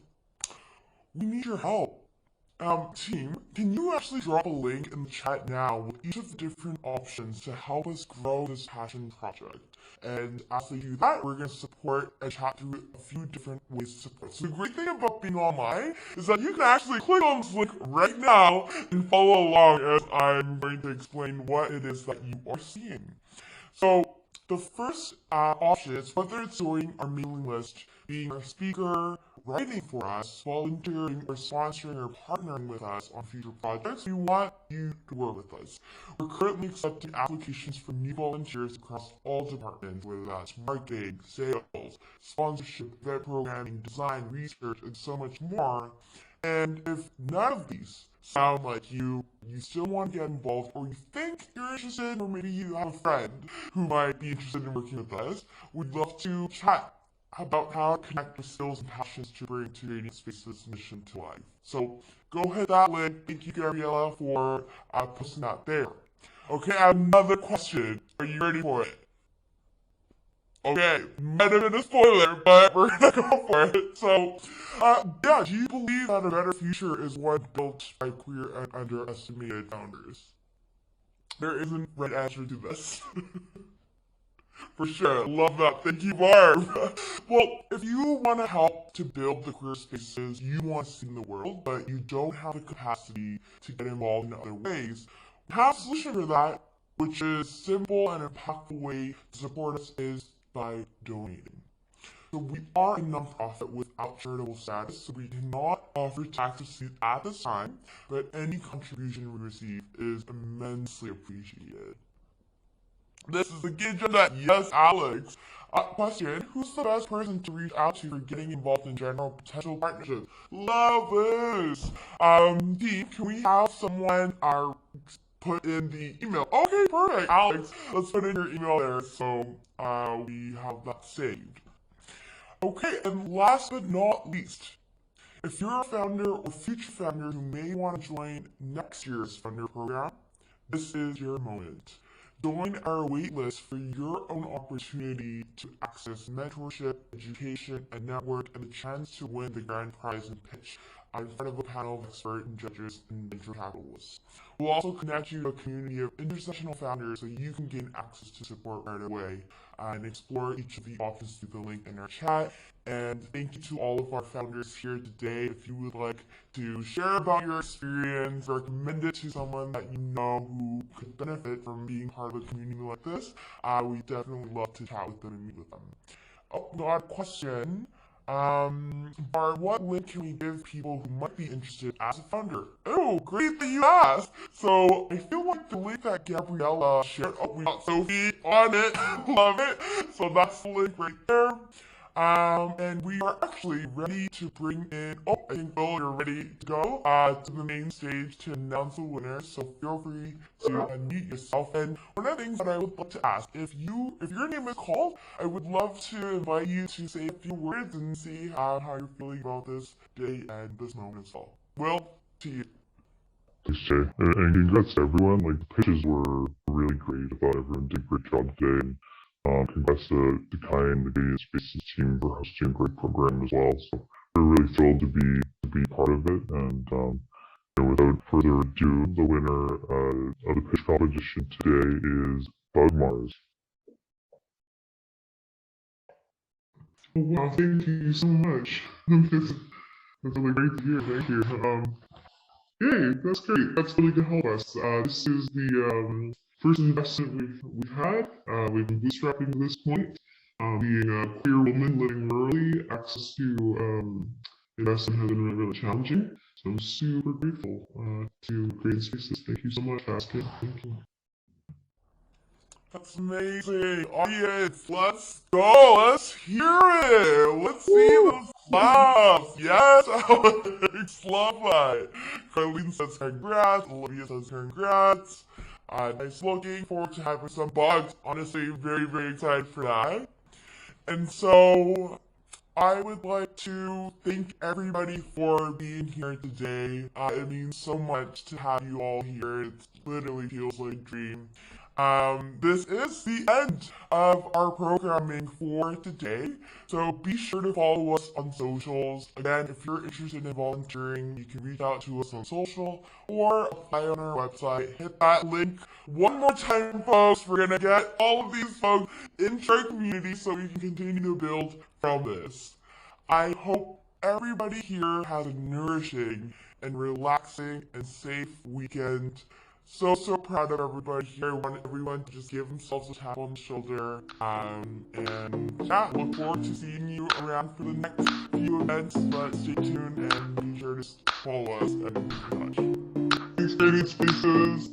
We need your help. Team, can you actually drop a link in the chat now with each of the different options to help us grow this passion project? And as they do that, we're going to support and chat through a few different ways to support. So the great thing about being online is that you can actually click on this link right now and follow along as I'm going to explain what it is that you are seeing. So the first option is whether it's joining our mailing list, being a speaker, writing for us, volunteering, or sponsoring or partnering with us on future projects. We want you to work with us. We're currently accepting applications for new volunteers across all departments, whether that's marketing, sales, sponsorship, event programming, design, research, and so much more. And if none of these sound like you still want to get involved, or you think you're interested, or maybe you have a friend who might be interested in working with us, we'd love to chat about how to connect your skills and passions to bring Creating Spaces mission to life. So go hit that link. Thank you, Gabriella, for posting that there. Okay, I have another question. Are you ready for it? Okay, might have been a spoiler, but we're gonna go for it. So, yeah, do you believe that a better future is one built by queer and underestimated founders? There isn't a right answer to this. For sure, love that. Thank you, Barb. Well, if you want to help to build the queer spaces you want to see in the world, but you don't have the capacity to get involved in other ways, we have a solution for that, which is a simple and impactful way to support us is by donating. So we are a nonprofit without charitable status, so we cannot offer tax receipts at this time, but any contribution we receive is immensely appreciated. This is the good agenda. Yes, Alex. Question, who's the best person to reach out to for getting involved in general potential partnerships? Love this. Dean, can we have someone put in the email? Okay, perfect. Alex, let's put in your email there so we have that saved. Okay, and last but not least, if you're a founder or future founder who may want to join next year's founder program, this is your moment. Join our waitlist for your own opportunity to access mentorship, education, a network, and the chance to win the grand prize and pitch in front of a panel of expert and judges and venture capitalists. We'll also connect you to a community of intersectional founders so you can gain access to support right away and explore each of the options through the link in our chat. And thank you to all of our founders here today. If you would like to share about your experience, recommend it to someone that you know who could benefit from being part of a community like this, we definitely love to chat with them and meet with them. Oh, got a question. Barb, what link can we give people who might be interested as a founder? Oh, great that you asked! So, I feel like the link that Gabriella shared, oh, we got Sophie on it, love it! So that's the link right there. And we are actually ready to bring in, I think Bill, you're ready to go, to the main stage to announce the winners, so feel free to unmute yourself. And one of the things that I would like to ask, if your name is called, I would love to invite you to say a few words and see how you're feeling about this day and this moment as well. Will, to you. Thanks, Jay. And congrats to everyone. Like, the pitches were really great. I thought everyone did a great job today. And congrats to Kai and the Creating Spaces team for hosting a great program as well. So we're really thrilled to be part of it. And without further ado, the winner of the pitch competition today is Bug Mars. Oh, wow, thank you so much. That's really great to hear. Thank you. Yay, that's great. That's really gonna help us. This is the first investment we've had. We've been bootstrapping to this point. Being a queer woman living rurally, access to investment has been really, really challenging. So I'm super grateful to Creating Spaces. Thank you so much, Basket. Thank you. That's amazing. Audience, let's go. Let's hear it. Let's see those claps. Yes, Alex. Love that. Carlene says congrats. Olivia says congrats. I'm looking forward to having some bugs. Honestly, very, very excited for that. And so I would like to thank everybody for being here today. It means so much to have you all here. It literally feels like a dream. This is the end of our programming for today. So be sure to follow us on socials. Again, if you're interested in volunteering, you can reach out to us on social or apply on our website. Hit that link one more time, folks. We're gonna get all of these folks into our community so we can continue to build from this. I hope everybody here has a nourishing and relaxing and safe weekend. So proud of everybody here. I want everyone to just give themselves a tap on the shoulder. And yeah, look forward to seeing you around for the next few events. But stay tuned and be sure to follow us and keep in touch. Thanks, Grading Spaces.